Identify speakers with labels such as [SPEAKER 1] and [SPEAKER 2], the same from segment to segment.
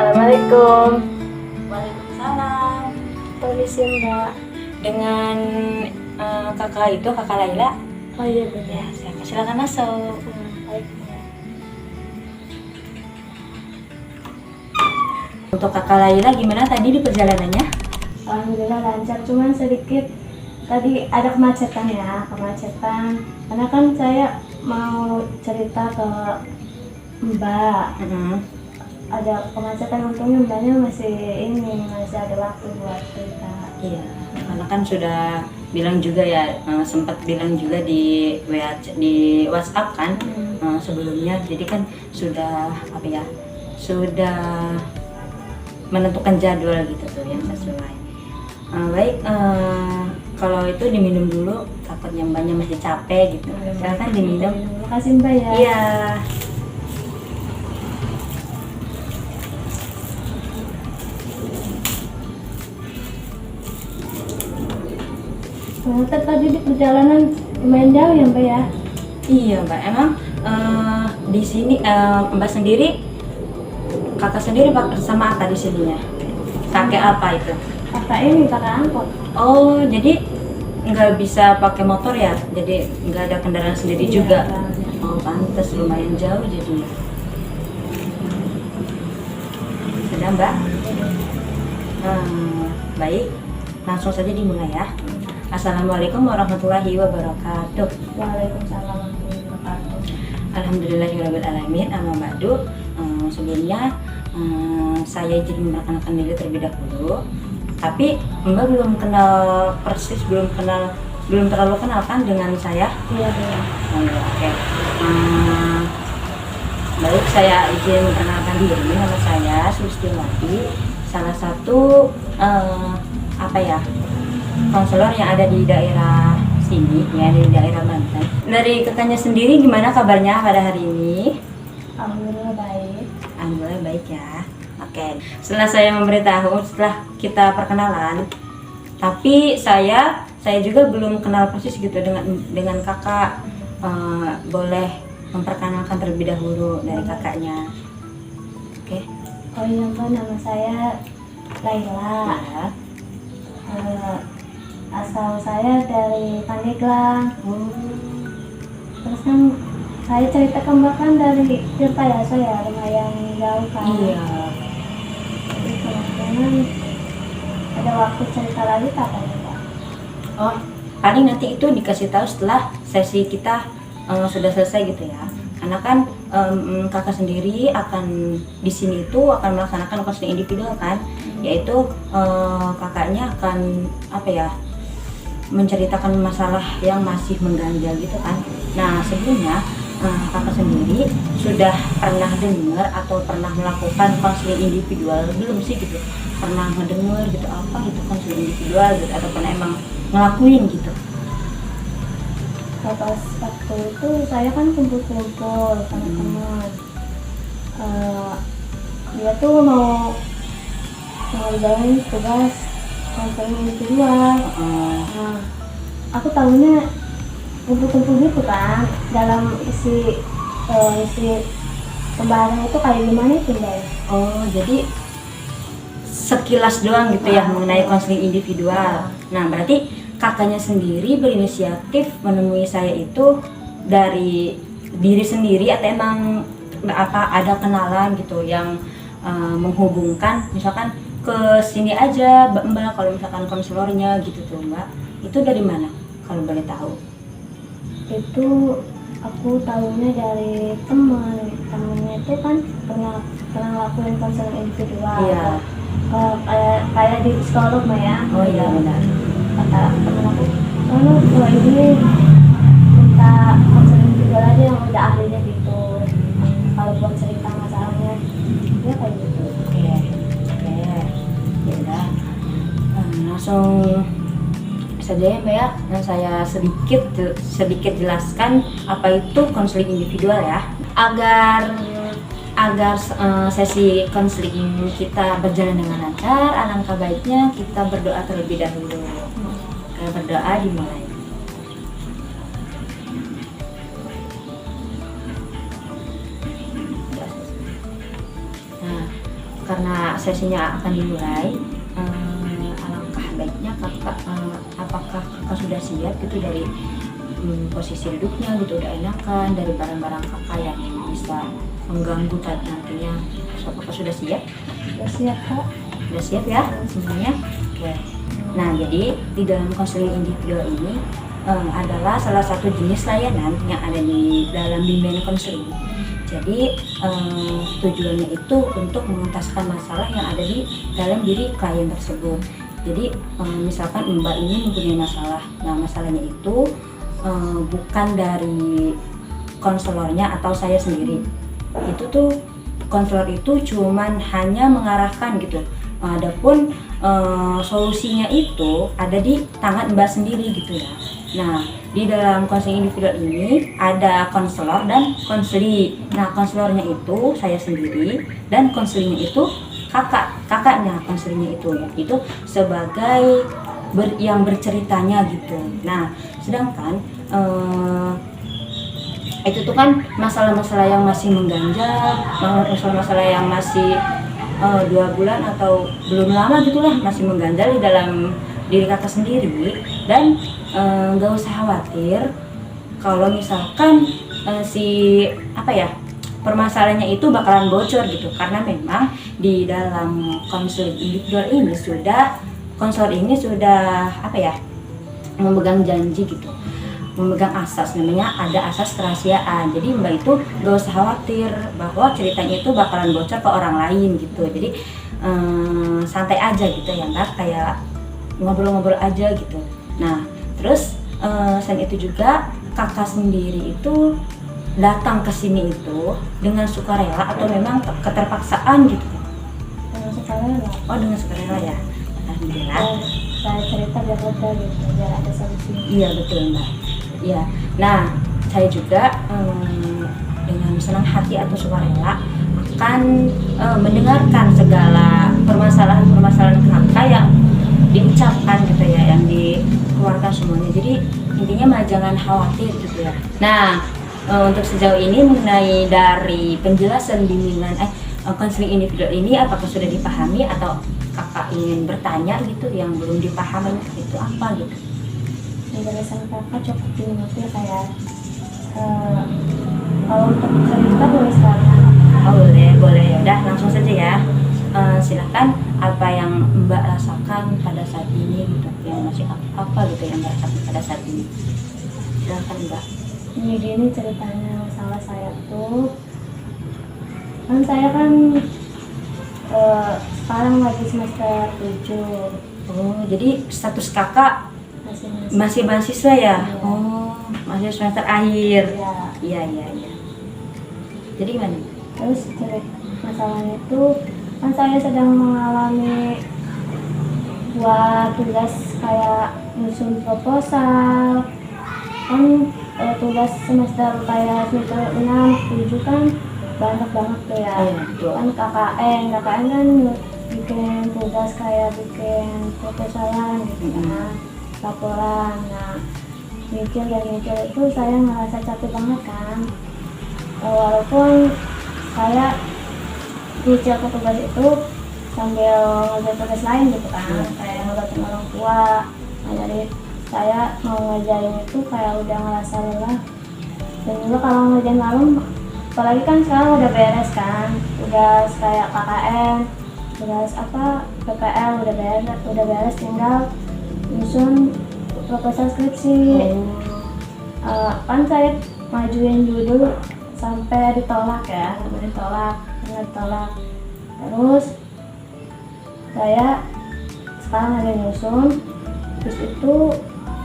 [SPEAKER 1] Assalamualaikum.
[SPEAKER 2] Waalaikumsalam.
[SPEAKER 1] Permisi Mbak.
[SPEAKER 2] Dengan kakak itu, kakak Laila.
[SPEAKER 1] Oh iya
[SPEAKER 2] Ya,
[SPEAKER 1] benar.
[SPEAKER 2] silakan masuk.
[SPEAKER 1] Baik.
[SPEAKER 2] Untuk kakak Laila, gimana tadi di perjalanannya?
[SPEAKER 1] Alhamdulillah lancar, cuman sedikit tadi ada kemacetan ya, karena kan saya mau cerita ke Mbak, ada kemacetan, untungnya Mbaknya masih ada waktu buat cerita.
[SPEAKER 2] Iya, karena kan sudah bilang juga ya, sempat bilang juga di WA, di WhatsApp kan sebelumnya. Jadi kan sudah sudah menentukan jadwal gitu tuh yang sesuai. Baik, kalau itu diminum dulu, takutnya Mbaknya masih capek gitu. Silakan diminum.
[SPEAKER 1] Terima kasih Mbak ya.
[SPEAKER 2] Iya.
[SPEAKER 1] Ternyata tadi di perjalanan lumayan jauh ya Mbak ya.
[SPEAKER 2] Iya Mbak, emang di sini Mbak sendiri, kakak sendiri sama apa di sininya? Pakai apa itu?
[SPEAKER 1] Kakak angkot.
[SPEAKER 2] Oh, jadi nggak bisa pakai motor ya? Jadi nggak ada kendaraan sendiri
[SPEAKER 1] Iya,
[SPEAKER 2] juga?
[SPEAKER 1] nggak ada.
[SPEAKER 2] Oh, pantas lumayan jauh jadinya. Sudah Mbak? Baik, langsung saja dimulai ya. Assalamualaikum warahmatullahi wabarakatuh.
[SPEAKER 1] Waalaikumsalam warahmatullahi wabarakatuh.
[SPEAKER 2] Alhamdulillahirrahmanirrahim. Amma ba'du. Sebelumnya saya izin memperkenalkan diri terlebih dahulu. Tapi Mbak belum kenal persis, belum terlalu kenal kan dengan saya?
[SPEAKER 1] Iya iya.
[SPEAKER 2] Oh, iya, oke. Baik, saya izin memperkenalkan diri. Nama saya Sulistiawati, salah satu konselor yang ada di daerah sini, ya, di daerah Banten. Dari kakaknya sendiri gimana kabarnya pada hari ini?
[SPEAKER 1] Alhamdulillah baik.
[SPEAKER 2] Alhamdulillah baik ya. Oke, setelah saya memberitahu, setelah kita perkenalan, tapi saya juga belum kenal persis gitu dengan kakak. Boleh memperkenalkan terlebih dahulu dari kakaknya. Oke.
[SPEAKER 1] Oh iya Mbak, nama saya Laila.
[SPEAKER 2] Ya.
[SPEAKER 1] Asal saya dari Pandeglang. Terus kan saya cerita ke Mbak kan dari Tirtayasa ya, lumayan jauh kan.
[SPEAKER 2] Iya.
[SPEAKER 1] Jadi kemungkinan ada waktu cerita lagi kapan ya Mbak?
[SPEAKER 2] Oh, paling nanti itu dikasih tahu setelah sesi kita sudah selesai gitu ya. Karena kan kakak sendiri akan di sini itu akan melaksanakan konseling individual kan, yaitu kakaknya akan menceritakan masalah yang masih mengganjal gitu kan. Nah, sebelumnya kakak sendiri sudah pernah dengar atau pernah melakukan konseling individual belum sih gitu? Pernah ngedengar gitu apa itu konseling individual gitu, atau pernah emang ngelakuin gitu?
[SPEAKER 1] Pas waktu itu saya kan kumpul-kumpul sama teman. Dia tuh mau ngerjain tugas konseling individual. Nah, aku tahunya kumpul-kumpul gitu kan, dalam isi pembahasan itu kayak gimana itu Mbak?
[SPEAKER 2] Oh, jadi sekilas doang gitu ya mengenai konseling individual. Nah, berarti kakaknya sendiri berinisiatif menemui saya itu dari diri sendiri atau emang ada kenalan gitu yang menghubungkan, misalkan ke sini aja Mbak kalau misalkan konselornya gitu tuh Mbak. Itu dari mana kalau boleh tahu?
[SPEAKER 1] Itu aku tahunya dari temennya itu kan pernah ngelakuin konseling individual.
[SPEAKER 2] Iya.
[SPEAKER 1] Kayak di psikolog Mbak ya.
[SPEAKER 2] Oh iya benar.
[SPEAKER 1] Kata temen aku, kalau ini minta konseling individual aja yang udah ahlinya gitu. Kalau buat cerita masalahnya, dia kayak gitu.
[SPEAKER 2] Oke. Ya udah. Langsung saja ya Mbak ya. Dan saya sedikit jelaskan apa itu konseling individual ya. Agar sesi konseling kita berjalan dengan lancar, alangkah baiknya kita berdoa terlebih dahulu. Berdoa dimulai. Nah, karena sesinya akan dimulai, alangkah baiknya kakak, apakah kakak sudah siap gitu dari posisi duduknya gitu, udah enakan dari barang-barang kakak yang bisa mengganggu nantinya. Apakah sudah siap?
[SPEAKER 1] Sudah siap Kak.
[SPEAKER 2] Sudah siap ya semuanya? Oke. Nah, jadi di dalam konseling individual ini adalah salah satu jenis layanan yang ada di dalam bimbingan konseling. Jadi tujuannya itu untuk mengentaskan masalah yang ada di dalam diri klien tersebut. Jadi misalkan Mbak ini mempunyai masalah, nah masalahnya itu bukan dari konselornya atau saya sendiri. Itu tuh konselor itu cuman hanya mengarahkan gitu. Adapun solusinya itu ada di tangan Mbak sendiri gitu ya. Nah, di dalam konseling individual ini ada konselor dan konseli. Nah, konselornya itu saya sendiri dan konselingnya itu kakaknya konselingnya itu ya. Itu sebagai yang berceritanya gitu. Nah, sedangkan itu tuh kan masalah-masalah yang masih mengganjal, masalah-masalah yang masih 2 bulan atau belum lama gitulah, masih mengganjal di dalam diri kakak sendiri. Dan nggak usah khawatir kalau misalkan permasalahannya itu bakalan bocor gitu, karena memang di dalam konseling individual ini konselor ini sudah memegang janji gitu, memegang asas, namanya ada asas kerahasiaan. Jadi Mbak itu gak usah khawatir bahwa ceritanya itu bakalan bocor ke orang lain gitu. Jadi santai aja gitu ya Mbak, kayak ngobrol-ngobrol aja gitu. Nah terus selain itu juga kakak sendiri itu datang ke sini itu dengan sukarela atau memang keterpaksaan gitu?
[SPEAKER 1] Dengan sukarela.
[SPEAKER 2] Oh, dengan sukarela ya. Alhamdulillah.
[SPEAKER 1] Saya cerita biar udah gitu, biar ada solusi.
[SPEAKER 2] Iya betul Mbak. Iya. Nah, saya juga dengan senang hati atau sukarela akan mendengarkan segala permasalahan kakak yang diucapkan gitu ya, yang dikeluarkan semuanya. Jadi intinya mah jangan khawatir gitu ya. Nah, untuk sejauh ini mengenai dari penjelasan bimbingan konseling individual ini, apakah sudah dipahami atau kakak ingin bertanya gitu yang belum dipahami itu apa gitu?
[SPEAKER 1] Penjelasan kakak cukup dimengerti kayak kalau untuk cerita boleh sekarang.
[SPEAKER 2] Oh boleh ya udah langsung saja ya. Silakan apa yang Mbak rasakan pada saat ini gitu, yang masih apa gitu yang Mbak rasakan pada saat ini. Silakan Mbak.
[SPEAKER 1] Ini gini ceritanya, masalah saya tuh kan saya kan sekarang lagi semester 7.
[SPEAKER 2] Oh, jadi status kakak masih mahasiswa ya?
[SPEAKER 1] Iya.
[SPEAKER 2] Oh, masih semester akhir.
[SPEAKER 1] Iya.
[SPEAKER 2] Iya. Jadi gimana?
[SPEAKER 1] Terus masalahnya itu kan saya sedang mengalami buat tugas kayak nyusun proposal. Kan tugas semester kayak semester 6, 7 kan banyak banget tuh ya.
[SPEAKER 2] Betul.
[SPEAKER 1] Kan KKN kan bikin tugas kayak bikin proposalan gitu kan, laporan. Nah, mikir itu saya ngerasa capek banget kan. Walaupun saya nyicil ke tugas itu sambil ngerjain tugas lain gitu kan, kayak ngebantu orang tua. Nah, jadi saya mau ngerjain itu kayak udah ngerasa lelah. Dan juga kalau ngerjain malam, apalagi kan sekarang udah beres kan, udah kayak KKN, beres PPL udah beres, tinggal nyusun proposal skripsi. Kan saya majuin judul sampai ditolak. Terus saya sekarang lagi nyusun, terus itu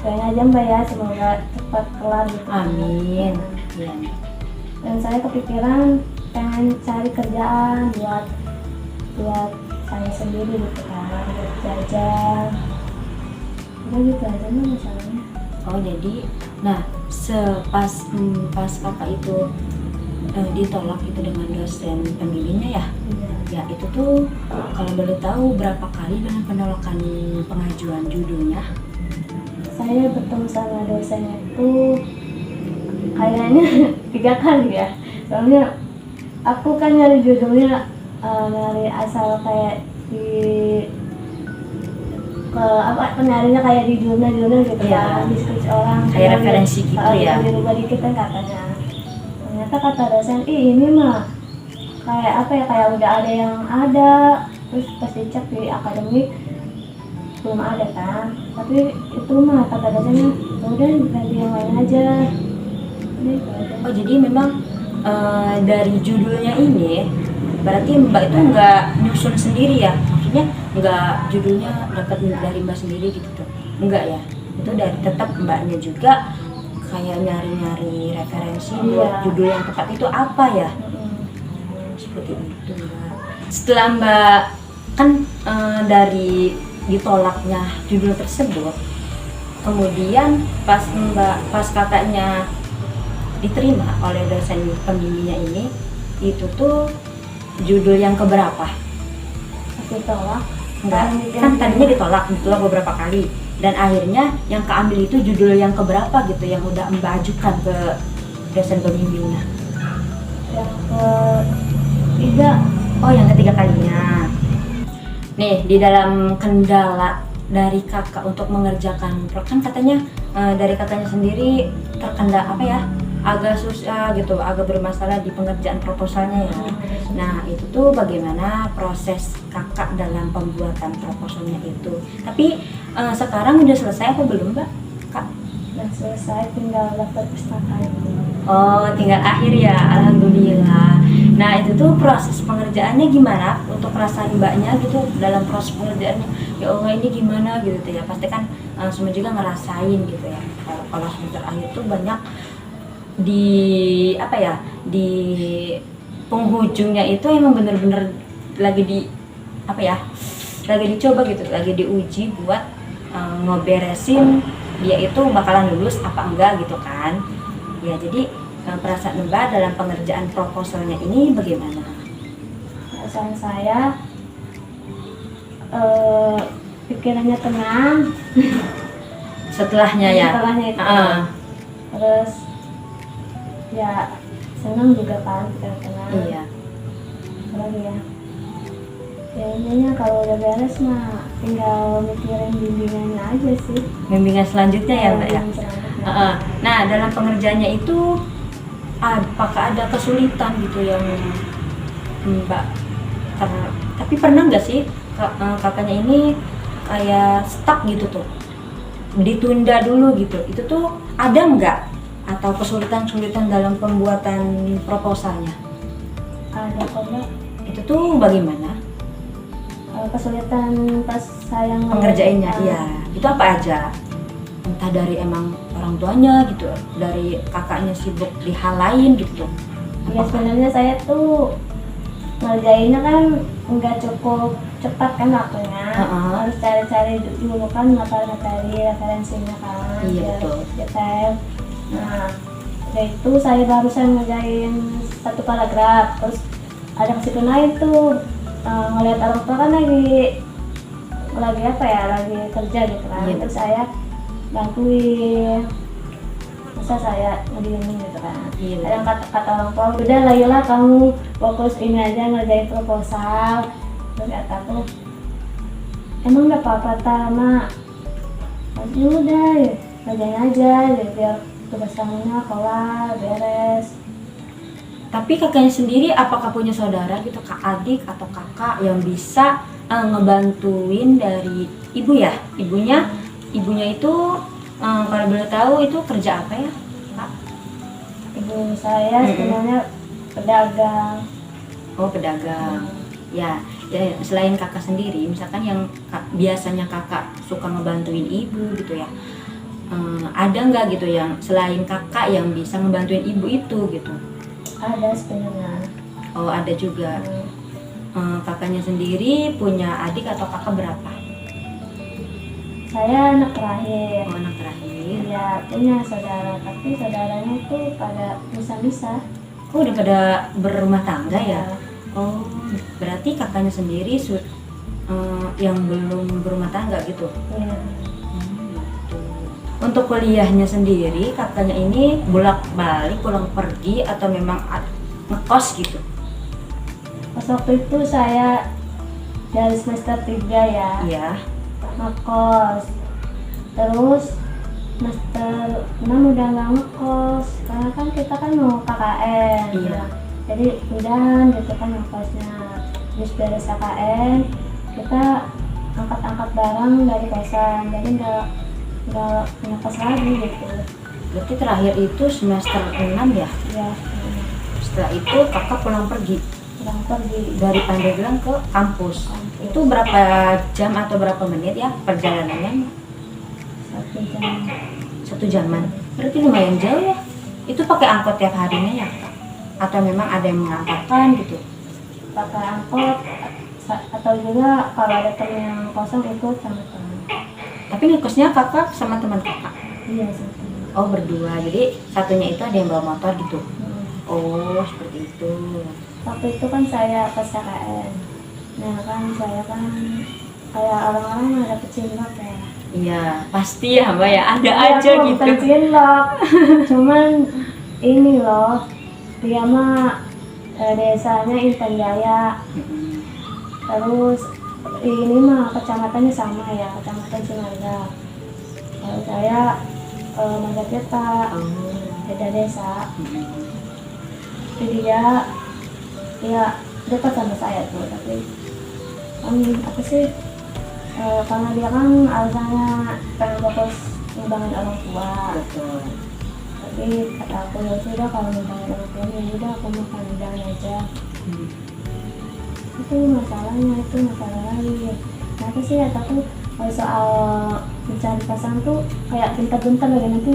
[SPEAKER 1] kayaknya aja Mbak ya, semoga cepat kelar gitu.
[SPEAKER 2] Amin. Iya.
[SPEAKER 1] Dan saya kepikiran pengen cari kerjaan buat saya sendiri gitu kan, buat jajan. Udah gitu aja nih masalahnya.
[SPEAKER 2] Oh jadi, nah pas kakak itu ditolak itu dengan dosen pembimbingnya ya?
[SPEAKER 1] Iya.
[SPEAKER 2] Ya itu tuh kalau boleh tahu berapa kali dengan penolakan pengajuan judulnya?
[SPEAKER 1] Saya bertemu sama dosennya itu kayaknya 3 kali ya. Soalnya aku kan nyari judulnya Dari asal kayak di ke apa penarinya kayak di jurnal gitu
[SPEAKER 2] Iya.
[SPEAKER 1] kan, di skripsi orang
[SPEAKER 2] Kayak
[SPEAKER 1] tinggal
[SPEAKER 2] referensi gitu ya.
[SPEAKER 1] dirubah dikit kan katanya. Ternyata kata dosen, ini mah kayak apa ya, kayak udah ada yang ada, terus pas dicek di akademik belum ada kan, tapi itu mah kata dosennya udah ganti yang lain aja. Udah itu aja.
[SPEAKER 2] Oh jadi memang dari judulnya ini berarti Mbak itu nggak nyusun sendiri ya? Maksudnya nggak judulnya dapat dari Mbak sendiri gitu tuh? Enggak ya? Itu dari tetap Mbaknya juga kayak nyari-nyari referensi buat
[SPEAKER 1] Iya.
[SPEAKER 2] judul yang tepat itu apa ya?
[SPEAKER 1] Mm-mm.
[SPEAKER 2] Seperti itu Mbak. Setelah Mbak kan dari ditolaknya judul tersebut, kemudian pas kakaknya diterima oleh dosen pembimbingnya ini, itu tuh judul yang keberapa?
[SPEAKER 1] Tapi tolak.
[SPEAKER 2] Enggak, kan tadinya ditolak beberapa kali dan akhirnya yang keambil itu judul yang keberapa gitu yang udah Mbak ajukan ke dosen pembimbingnya?
[SPEAKER 1] Yang ketiga.
[SPEAKER 2] Oh, yang ketiga kalinya. Nih, di dalam kendala dari kakak untuk mengerjakan kan katanya dari kakaknya sendiri terkendala apa ya, agak susah gitu, agak bermasalah di pengerjaan proposalnya ya. Nah itu tuh bagaimana proses kakak dalam pembuatan proposalnya itu? Tapi sekarang udah selesai apa belum Mbak? Kak?
[SPEAKER 1] Dan selesai, tinggal daftar pustaka itu.
[SPEAKER 2] Oh tinggal akhir ya, alhamdulillah. Nah itu tuh proses pengerjaannya gimana untuk rasain Mbaknya gitu dalam proses pengerjaannya? Ya Allah ini gimana gitu ya, pasti kan semua juga ngerasain gitu ya. Kalau semester akhir tuh banyak di apa ya, di penghujungnya itu emang bener-bener lagi di apa ya, lagi dicoba gitu, lagi diuji buat ngeberesin dia itu bakalan lulus apa enggak gitu kan ya. Jadi perasaan Mbak dalam pengerjaan proposalnya ini bagaimana?
[SPEAKER 1] Perasaan saya pikirannya tenang.
[SPEAKER 2] Setelahnya ya?
[SPEAKER 1] Setelahnya itu. Terus ya senang juga kan, pikiran tenang.
[SPEAKER 2] Iya.
[SPEAKER 1] Apalagi ya, ya intinya kalau udah beres mah tinggal mikirin bimbingannya aja sih.
[SPEAKER 2] Bimbingan selanjutnya ya Mbak ya?
[SPEAKER 1] Bimbingan selanjutnya.
[SPEAKER 2] Nah dalam pengerjaannya itu apakah ada kesulitan gitu yang Mbak tapi pernah nggak sih kakaknya ini kayak stuck gitu tuh, ditunda dulu gitu, itu tuh ada nggak atau kesulitan-kesulitan dalam pembuatan proposalnya?
[SPEAKER 1] Ada kok Mbak.
[SPEAKER 2] Itu tuh bagaimana
[SPEAKER 1] Kesulitan pas saya
[SPEAKER 2] pengerjainnya? Iya, itu apa aja? Entah dari emang orang tuanya gitu, dari kakaknya sibuk di hal lain gitu.
[SPEAKER 1] Ya sebenarnya saya tuh ngerjainnya kan nggak cukup cepat kan waktunya. Harus cari-cari dulu kan materi referensinya kan.
[SPEAKER 2] Iya,
[SPEAKER 1] biar
[SPEAKER 2] betul.
[SPEAKER 1] detail. Nah udah itu saya barusan ngerjain satu paragraf, terus ada kesitu lain tuh ngeliat orang tua kan lagi apa ya, lagi kerja gitu kan.
[SPEAKER 2] Iya.
[SPEAKER 1] Terus saya bantuin, masa saya ngediemin gitu kan.
[SPEAKER 2] Iya.
[SPEAKER 1] Kadang kata orang tua, udah lah Yola kamu fokus ini aja ngerjain proposal. Terus kata aku, emang gak apa-apa Mak, ya udah ya, ngerjain aja ya, biar tugas kamunya kelar, beres.
[SPEAKER 2] Tapi kakaknya sendiri apakah punya saudara gitu, kak adik atau kakak yang bisa ngebantuin dari ibu ya? Ibunya itu kalau boleh tahu itu kerja apa ya, Kak?
[SPEAKER 1] Ibu saya sebenarnya pedagang.
[SPEAKER 2] Oh, pedagang. Ya, selain kakak sendiri, misalkan yang biasanya kakak suka ngebantuin ibu gitu ya, ada nggak gitu yang selain kakak yang bisa ngebantuin ibu itu gitu?
[SPEAKER 1] Ada sebenarnya.
[SPEAKER 2] Oh, ada juga. Kakaknya sendiri punya adik atau kakak berapa?
[SPEAKER 1] Saya anak terakhir.
[SPEAKER 2] Oh, anak terakhir.
[SPEAKER 1] Iya, punya saudara, tapi saudaranya tuh pada bisa-bisa.
[SPEAKER 2] Oh, udah pada berumah tangga ya?
[SPEAKER 1] Iya.
[SPEAKER 2] Oh, berarti kakaknya sendiri yang belum berumah tangga gitu?
[SPEAKER 1] Iya.
[SPEAKER 2] Gitu. Untuk kuliahnya sendiri, kakaknya ini bolak-balik pulang pergi atau memang ngekos gitu?
[SPEAKER 1] Pas waktu itu saya dari semester 3 ya,
[SPEAKER 2] Iya.
[SPEAKER 1] ngekos. Terus semester 6 udah nggak ngekos karena kan kita kan mau KKN.
[SPEAKER 2] Iya.
[SPEAKER 1] Jadi udahan gitu kan ngekosnya. Terus beres KKN kita angkat-angkat barang dari kosan, jadi nggak ngekos lagi gitu.
[SPEAKER 2] Berarti terakhir itu semester 6 ya?
[SPEAKER 1] Ya,
[SPEAKER 2] Setelah itu kakak pulang pergi
[SPEAKER 1] pulang pergi.
[SPEAKER 2] dari Pandeglang ke kampus.
[SPEAKER 1] Kampus.
[SPEAKER 2] Itu berapa jam atau berapa menit ya perjalanannya?
[SPEAKER 1] 1 jam.
[SPEAKER 2] 1 jaman. Berarti lumayan jauh ya. Itu pakai angkot tiap harinya ya, Kak? Atau memang ada yang mengantarkan gitu?
[SPEAKER 1] Pakai angkot atau juga kalau ada temen yang kosong ikut sama teman.
[SPEAKER 2] Tapi ngekosnya kakak sama teman kakak?
[SPEAKER 1] Iya sama teman.
[SPEAKER 2] Oh, berdua. Jadi satunya itu ada yang bawa motor gitu? Oh, seperti itu.
[SPEAKER 1] Waktu itu kan saya pas KKN. Nah kan saya kan kayak orang-orang ada pecinlok ya.
[SPEAKER 2] Iya, pasti ya Mbak ya. Ada
[SPEAKER 1] Iya,
[SPEAKER 2] aja
[SPEAKER 1] aku
[SPEAKER 2] gitu.
[SPEAKER 1] bukan cinlok. Cuman ini loh, dia mah desanya Intan Jaya.
[SPEAKER 2] Mm-mm.
[SPEAKER 1] Terus ini mah kecamatannya sama ya, kecamatan Cimaga. Kalau saya Majapahit,
[SPEAKER 2] Oh.
[SPEAKER 1] beda desa.
[SPEAKER 2] Mm-mm.
[SPEAKER 1] Jadi dia ya dekat sama saya tuh, tapi apa sih, karena dia kan alasannya pengen fokus ngembangin orang tua.
[SPEAKER 2] Betul.
[SPEAKER 1] Tapi kata aku ya sudah, kalau ngembangin orang tua ya udah aku mau pandang aja.
[SPEAKER 2] Hmm.
[SPEAKER 1] Itu masalahnya, itu masalah lagi. Nah itu sih kataku, kalau soal mencari pasangan tuh kayak bentar-bentar lagi nanti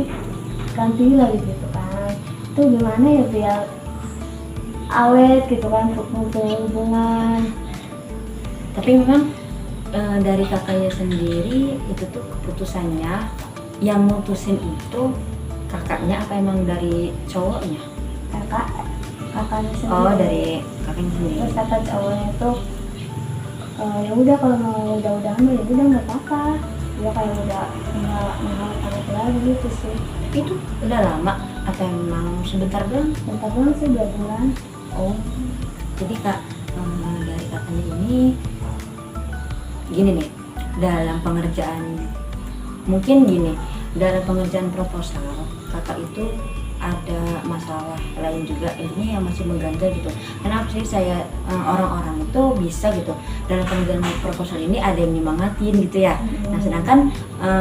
[SPEAKER 1] ganti lagi gitu kan. Itu gimana ya biar awet gitu kan untuk hubungan.
[SPEAKER 2] Tapi memang dari kakaknya sendiri itu tuh keputusannya yang mutusin itu kakaknya apa emang dari cowoknya?
[SPEAKER 1] Kakaknya sendiri.
[SPEAKER 2] Oh, dari kakaknya sendiri.
[SPEAKER 1] Terus kata cowoknya itu ya udah kalau mau udah-udahan ya udah nggak apa-apa. Dia kayak udah nggak takut lagi gitu sih.
[SPEAKER 2] Tapi itu udah lama atau emang sebentar doang?
[SPEAKER 1] Bentar doang sih, 2 bulan.
[SPEAKER 2] Oh, jadi kak dari kakaknya ini gini nih, dalam pengerjaan mungkin gini, dalam pengerjaan proposal kakak itu ada masalah lain juga, intinya yang masih mengganjal gitu. Kenapa sih saya orang-orang itu bisa gitu dalam pengerjaan proposal ini ada yang nyemangatin gitu ya. Nah sedangkan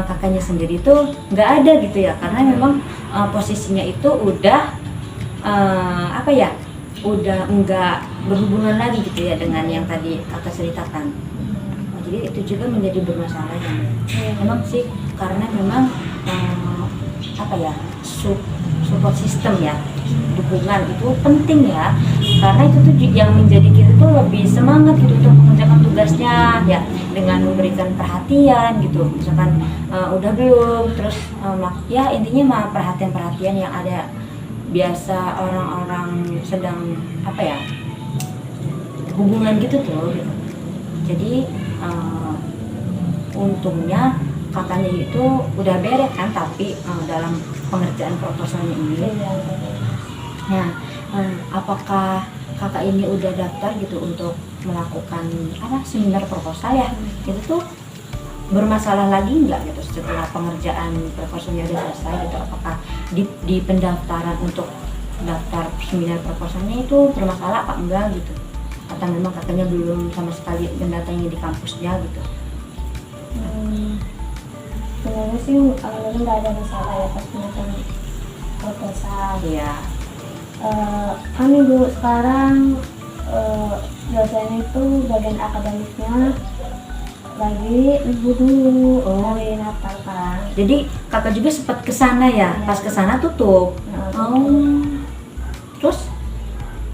[SPEAKER 2] kakaknya sendiri tuh nggak ada gitu ya, karena memang posisinya itu udah apa ya, udah nggak berhubungan lagi gitu ya dengan yang tadi kakak ceritakan. Jadi itu juga menjadi bermasalah ya. Memang sih karena memang apa ya, support system ya, dukungan itu penting ya, karena itu tuh yang menjadi kita tuh lebih semangat gitu untuk mengerjakan tugasnya ya, dengan memberikan perhatian gitu, misalkan udah belum, terus ya intinya mah perhatian yang ada biasa orang-orang sedang apa ya, hubungan gitu tuh gitu. Jadi untungnya kakaknya itu udah beres kan, tapi dalam pengerjaan proposalnya ini. Nah, apakah kakak ini udah daftar gitu untuk melakukan apa, seminar proposal ya? Itu tuh bermasalah lagi nggak gitu setelah pengerjaan proposalnya udah selesai gitu? Apakah di pendaftaran untuk daftar seminar proposalnya itu bermasalah apa enggak gitu? Atau memang kakaknya belum sama sekali mendatangi di kampusnya gitu?
[SPEAKER 1] Sebenarnya sih alhamdulillah nggak ada masalah ya pas penonton proposal.
[SPEAKER 2] Iya.
[SPEAKER 1] Kami dulu sekarang dosennya itu bagian akademiknya lagi libur dulu hari Natal kan.
[SPEAKER 2] Jadi kakak juga sempat kesana ya? Pas kesana tutup. Terus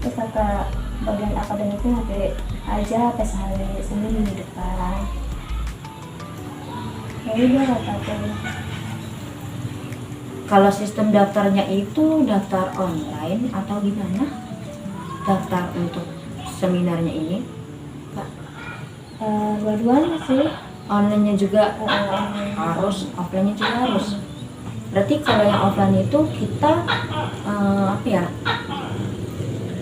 [SPEAKER 1] kata bagian akademiknya nanti aja pas hari Senin minggu depan. Ya udah kata aku.
[SPEAKER 2] kalau sistem daftarnya itu daftar online atau gimana? Daftar untuk seminarnya ini, Kak?
[SPEAKER 1] Dua-duanya sih.
[SPEAKER 2] Online-nya juga harus, offline-nya juga harus. Berarti kalau yang offline itu kita apa ya?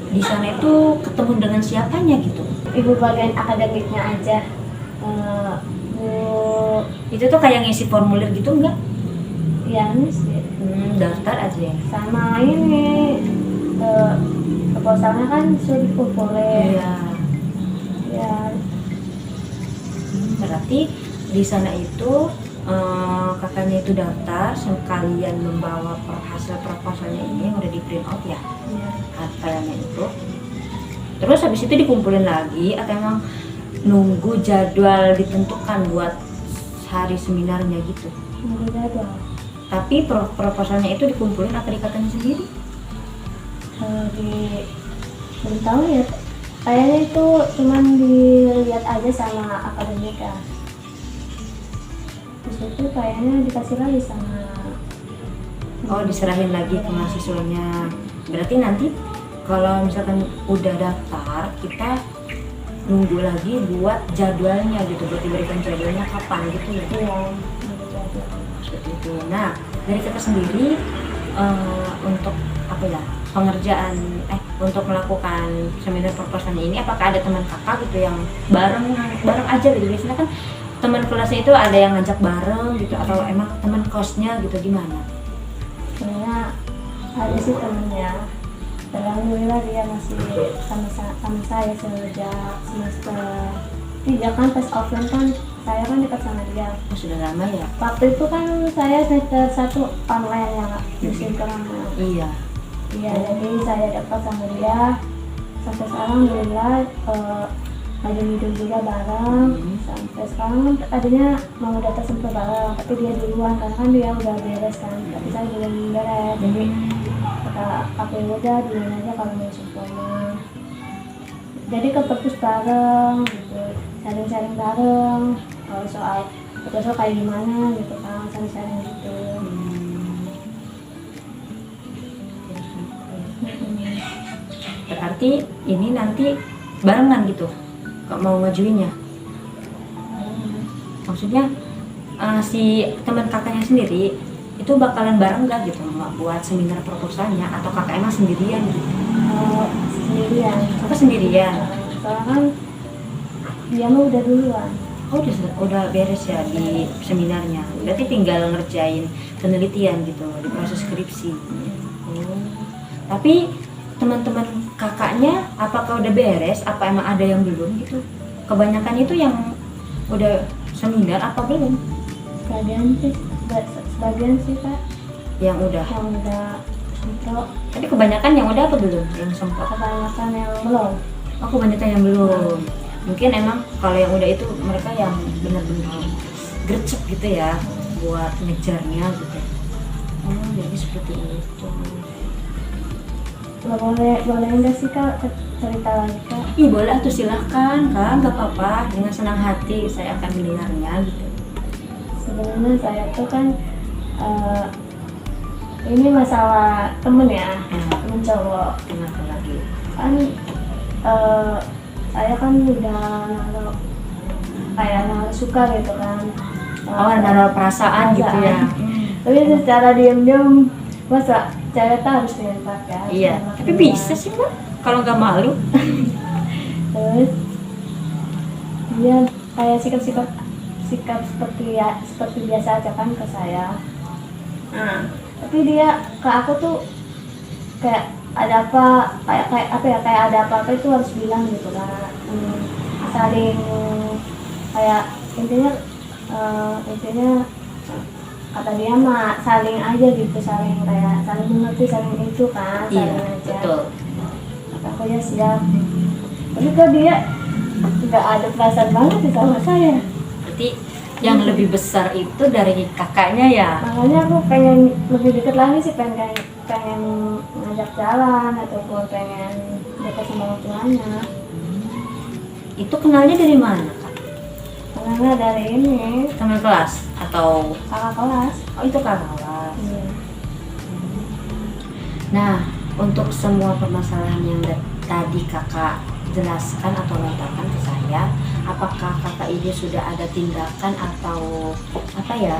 [SPEAKER 2] di sana itu ketemu dengan siapanya gitu?
[SPEAKER 1] Ibu bagian akademiknya aja. Bu,
[SPEAKER 2] Itu tuh kayak ngisi formulir gitu enggak?
[SPEAKER 1] ya ini sih.
[SPEAKER 2] Daftar aja ya?
[SPEAKER 1] Sama ini proposalnya kan sudah dikumpulin.
[SPEAKER 2] Iya.
[SPEAKER 1] Ya,
[SPEAKER 2] Berarti di sana itu kakaknya itu daftar sekalian membawa hasil proposalnya ini yang udah di print out ya,
[SPEAKER 1] ya.
[SPEAKER 2] filenya itu. Terus habis itu dikumpulin lagi atau emang nunggu jadwal ditentukan buat hari seminarnya gitu?
[SPEAKER 1] Nunggu jadwal.
[SPEAKER 2] Tapi proposalnya itu dikumpulin apa di kakaknya sendiri?
[SPEAKER 1] Belum tahu ya. Kayaknya itu cuman dilihat aja sama akademika. Terus itu kayaknya dikasih lagi sama.
[SPEAKER 2] Oh, diserahin lagi ke mahasiswanya. Berarti nanti kalau misalkan udah daftar, kita nunggu lagi buat jadwalnya gitu, buat diberikan jadwalnya kapan gitu ya.
[SPEAKER 1] Iya, nunggu jadwal.
[SPEAKER 2] Seperti itu. Nah, dari kakak sendiri untuk apa ya, pengerjaan untuk melakukan seminar proposalnya ini, apakah ada teman kakak gitu yang bareng aja gitu? Biasanya kan teman kelasnya itu ada yang ngajak bareng gitu, atau emang teman kosnya gitu, gimana?
[SPEAKER 1] Sebenarnya ada sih temennya. Alhamdulillah dia masih sama saya sejak semester 3 kan, pas offline kan saya kan dekat sama dia.
[SPEAKER 2] Oh, sudah lama ya?
[SPEAKER 1] Waktu itu kan saya semester 1 online ya, musim corona.
[SPEAKER 2] Iya.
[SPEAKER 1] Iya, jadi saya dekat sama dia sampai sekarang alhamdulillah lagi hidup juga bareng. Sampai sekarang adanya mau datang sampai bareng, tapi dia duluan karena kan dia udah beres kan, tapi saya belum beres. Jadi kata aku udah duluan aja kalau mau sempurna. Jadi ke perpus bareng gitu, sharing-sharing bareng soal kayak gimana gitu kan, sharing-sharing gitu.
[SPEAKER 2] Berarti ini nanti barengan gitu kok mau ngajuinnya? Maksudnya si teman kakaknya sendiri itu bakalan bareng gak gitu buat seminar proposalnya, atau kakak emang sendirian gitu?
[SPEAKER 1] Sendirian.
[SPEAKER 2] Kakak sendirian?
[SPEAKER 1] Soalnya kan dia mah udah duluan.
[SPEAKER 2] Oh, udah beres ya di seminarnya, berarti tinggal ngerjain penelitian gitu di proses skripsi. Oh. Tapi teman-teman kakaknya apakah udah beres, apa emang ada yang belum gitu? Kebanyakan itu yang udah seminar apa belum?
[SPEAKER 1] Sebagian sih Kak
[SPEAKER 2] Yang udah
[SPEAKER 1] semprot.
[SPEAKER 2] Tapi kebanyakan yang udah apa belum? Yang sempat?
[SPEAKER 1] Kebanyakan yang belum.
[SPEAKER 2] Oh, kebanyakan yang belum. Mungkin emang kalau yang udah itu mereka yang benar-benar gercep gitu ya buat ngejarnya gitu. Oh, jadi seperti itu.
[SPEAKER 1] Boleh enggak sih Kak cerita lagi Kak?
[SPEAKER 2] Ih, boleh tuh, silahkan kan, gak apa-apa, dengan senang hati saya akan mendengarnya gitu.
[SPEAKER 1] Sebenarnya saya tuh kan ini masalah temen ya, temen cowok.
[SPEAKER 2] Kenapa lagi?
[SPEAKER 1] Kan saya kan udah naruh suka gitu kan.
[SPEAKER 2] Oh, naruh perasaan gitu ya.
[SPEAKER 1] Tapi secara diam-diam masa cewek tuh harus nembak ya.
[SPEAKER 2] Iya, tapi bisa sih Mbak kalau nggak malu.
[SPEAKER 1] Terus dia kayak sikap seperti biasa aja kan ke saya. Nah, tapi dia ke aku tuh kayak ada apa, kayak ada apa itu harus bilang gitu kan. Saling kayak intinya kata dia mah saling aja gitu, saling mengerti, saling itu kan, saling
[SPEAKER 2] Iya,
[SPEAKER 1] aja.
[SPEAKER 2] betul.
[SPEAKER 1] Kata aku ya siap. Tapi kok dia nggak ada perasaan banget sih sama saya.
[SPEAKER 2] Berarti yang lebih besar itu dari kakaknya ya?
[SPEAKER 1] Makanya aku pengen lebih dekat lagi sih, pengen ngajak jalan ataupun pengen dekat sama orang tuanya.
[SPEAKER 2] Itu kenalnya dari mana Kak?
[SPEAKER 1] Karena dari ini
[SPEAKER 2] Teman kelas atau?
[SPEAKER 1] kakak kelas.
[SPEAKER 2] Oh, itu kakak kelas.
[SPEAKER 1] Iya.
[SPEAKER 2] Nah, untuk semua permasalahan yang tadi kakak jelaskan atau lontarkan ke saya, apakah kakak ini sudah ada tindakan atau apa ya,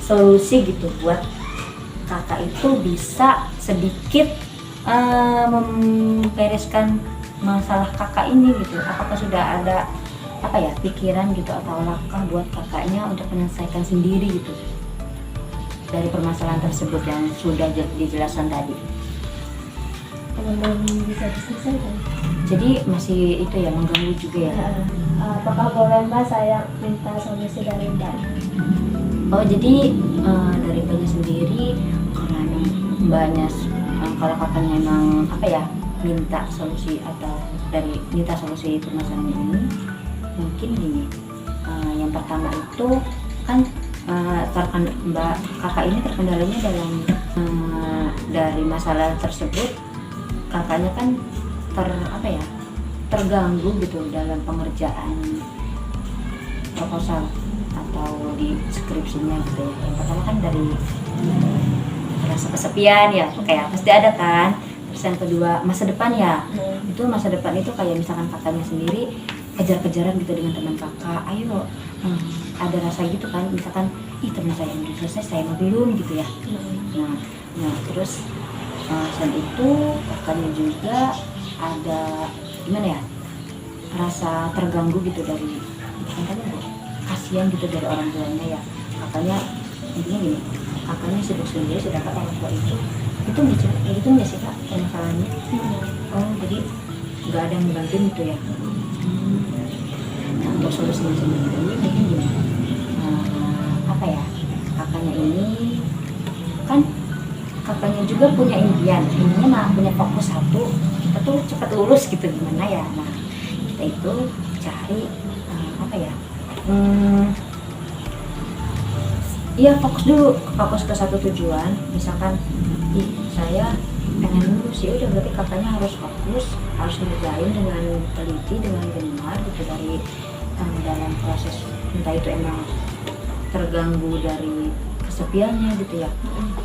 [SPEAKER 2] solusi gitu buat kakak itu bisa sedikit membereskan masalah kakak ini gitu? Apakah sudah ada apa ya pikiran gitu atau langkah buat kakaknya untuk menyelesaikan sendiri gitu dari permasalahan tersebut yang sudah dijelaskan tadi?
[SPEAKER 1] Belum bisa diselesaikan.
[SPEAKER 2] Jadi masih itu ya mengganggu juga ya?
[SPEAKER 1] Apakah boleh Mbak saya minta solusi dari Mbak?
[SPEAKER 2] Oh jadi dari mbaknya sendiri kalau emang mbaknya kalau kakaknya emang apa ya minta solusi atau dari minta solusi permasalahan ini mungkin gini, yang pertama itu kan mbak kakak ini terkendalanya dalam dari masalah tersebut kakaknya kan terganggu gitu dalam pengerjaan proposal atau di skripsinya gitu ya. Yang pertama kan dari rasa kesepian ya, kayak pasti ada kan. Terus yang kedua masa depan ya, itu masa depan itu kayak misalkan kakaknya sendiri kejar-kejaran gitu dengan teman kakak, ayo ada rasa gitu kan, misalkan ih teman saya udah selesai saya mah belum gitu ya. Nah terus selain itu kakaknya juga ada gimana ya rasa terganggu gitu dari kasihan gitu dari orang tuanya ya. Kakaknya intinya gini, kakaknya sibuk sendiri sedangkan orang tua itu nggak sih kak permasalahannya? Oh jadi nggak ada yang membantu gitu ya. Nah untuk solusinya sendiri mungkin gini, apa ya kakaknya ini kan kakaknya juga punya impiannya mah punya fokus satu, kita tuh cepat lulus gitu gimana ya. Nah kita itu cari apa ya iya fokus ke satu tujuan. Misalkan saya pengen lulus ya udah berarti kakaknya harus fokus, harus ngerjain dengan teliti dengan benar gitu dari dalam proses entah itu emang terganggu dari kesepiannya gitu ya.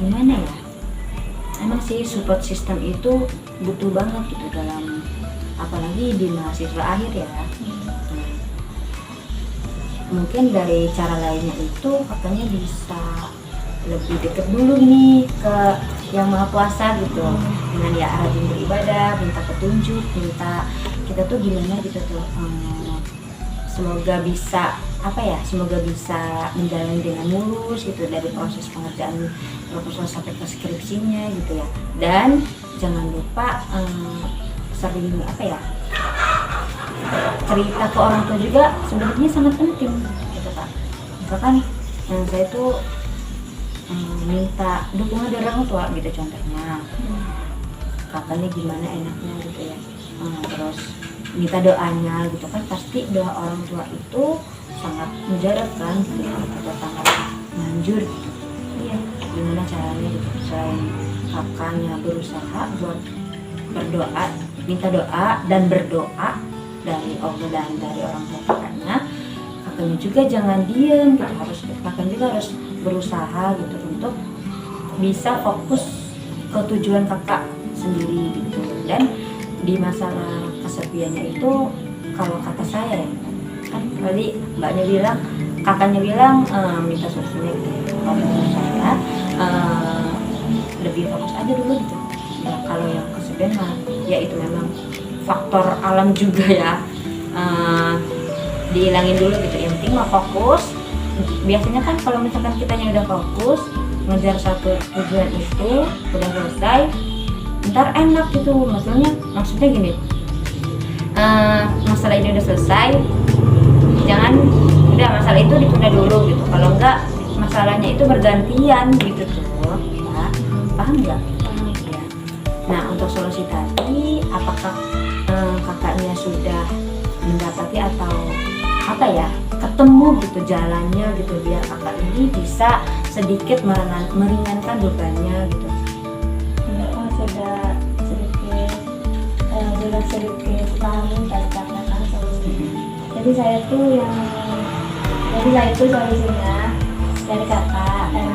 [SPEAKER 2] Gimana ya, emang sih support system itu butuh banget gitu dalam apalagi di mahasiswa akhir ya. Mungkin dari cara lainnya itu kakaknya bisa lebih deket dulu nih ke yang maha kuasa gitu, dengan ya rajin beribadah, minta petunjuk, minta kita tuh gimana gitu tuh, semoga bisa menjalani dengan mulus gitu dari proses pengerjaan proposal sampai ke skripsinya gitu ya. Dan jangan lupa sering cerita ke orang tua juga sebenarnya sangat penting gitu Kak. Misalkan saya tuh minta dukungan dari orang tua gitu contohnya, kakaknya gimana enaknya gitu ya, terus minta doanya gitu kan, pasti doa orang tua itu sangat mujarab kan gitu, atau sangat manjur gitu. Iya, gimana caranya gitu, selain kakaknya berusaha buat berdoa, minta doa dan berdoa dari Allah dan dari orang tua kakaknya juga jangan diem gitu, kakaknya juga harus berusaha gitu untuk bisa fokus ke tujuan kakak sendiri gitu. Dan di masalah kesepiannya itu kalau kata saya kan tadi mbaknya bilang, kakaknya bilang minta solusinya gitu. Kalau menurut saya lebih fokus aja dulu gitu. Ya, kalau yang kesepian mah ya itu memang faktor alam juga ya, dihilangin dulu gitu. Yang penting mah fokus. Biasanya kan kalau misalkan kitanya udah fokus ngejar satu tujuan itu udah selesai, ntar enak gitu. Maksudnya gini, masalah ini udah selesai, jangan udah masalah itu ditunda dulu gitu. Kalau enggak masalahnya itu bergantian gitu tuh ya. Paham nggak? Ya. Nah untuk solusi tadi, apakah kakaknya sudah mendapati atau ketemu gitu jalannya gitu biar kakak ini bisa sedikit meringankan bebannya gitu? Sudah sedikit paham dari kakak kan solusinya. Jadi saya itu solusinya dari kakak dan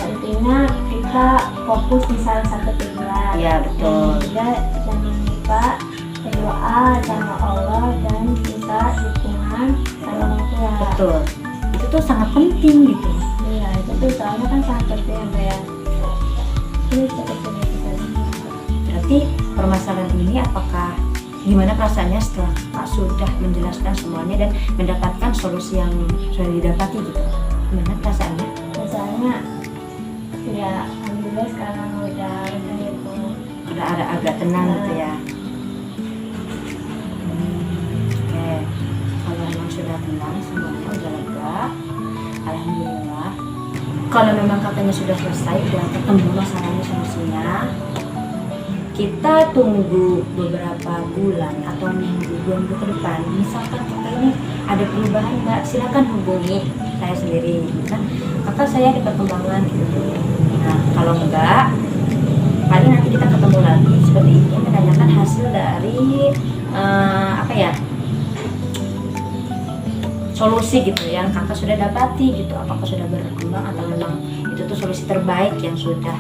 [SPEAKER 2] intinya kita fokus di salah satu tujuan. Iya betul. Juga jangan lupa berdoa sama Allah dan minta dukungan sama orang tua. Betul. Itu tuh sangat penting gitu. Iya itu tuh soalnya kan sangat penting ya. Ini seperti itu. berarti permasalahan ini apakah gimana perasaannya setelah Kak sudah menjelaskan semuanya dan mendapatkan solusi yang sudah didapati gitu? Gimana perasaannya?
[SPEAKER 1] Misalnya ya alhamdulillah sekarang udah gitu.
[SPEAKER 2] Udah ada agak tenang gitu ya. Oke, kalau memang sudah tenang semuanya udah lega, alhamdulillah. Kalau memang katanya sudah selesai, udah ketemu masalahnya solusinya, kita tunggu beberapa bulan atau minggu, 2 minggu ke depan. Misalkan kita ini ada perubahan Mbak, silakan hubungi saya sendiri. Kan kakak saya di perkembangan gitu. Nah kalau enggak, paling nanti kita ketemu lagi seperti ini menanyakan hasil dari apa ya, solusi gitu yang kakak sudah dapati gitu, apakah sudah berkembang atau memang itu tuh solusi terbaik yang sudah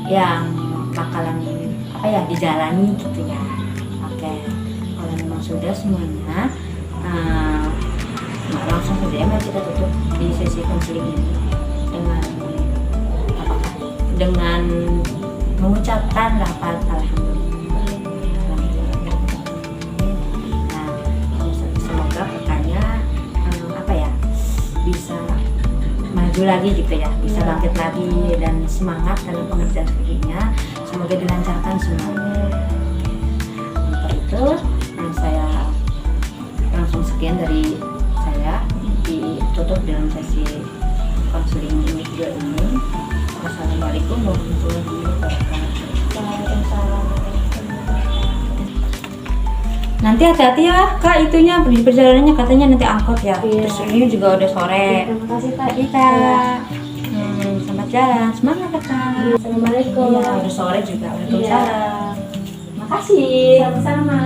[SPEAKER 2] yang bakalan apa ya dijalani gitu ya. Oke, kalau memang sudah semuanya langsung saja emang kita tutup di sesi konseling ini dengan apakah dengan mengucapkan lafaz alhamdulillah. Nah, semoga kakaknya apa ya bisa maju lagi gitu ya, bisa bangkit lagi dan semangat dalam pengerjaan skripsinya. Semoga dilancarkan semuanya. Untuk itu saya langsung sekian dari saya, ditutup dalam sesi konseling ini video ini. Wassalamualaikum warahmatullahi wabarakatuh.
[SPEAKER 1] Waalaikumsalam.
[SPEAKER 2] Nanti hati-hati ya Kak, itunya di perjalanannya katanya nanti angkot ya.
[SPEAKER 1] Iya.
[SPEAKER 2] Terus ini juga udah sore.
[SPEAKER 1] Terima kasih Kak.
[SPEAKER 2] Kita selamat jalan, semangat Kakak.
[SPEAKER 1] Assalamualaikum.
[SPEAKER 2] Iya, udah sore juga. Waalaikumsalam. Makasih.
[SPEAKER 1] Sama-sama.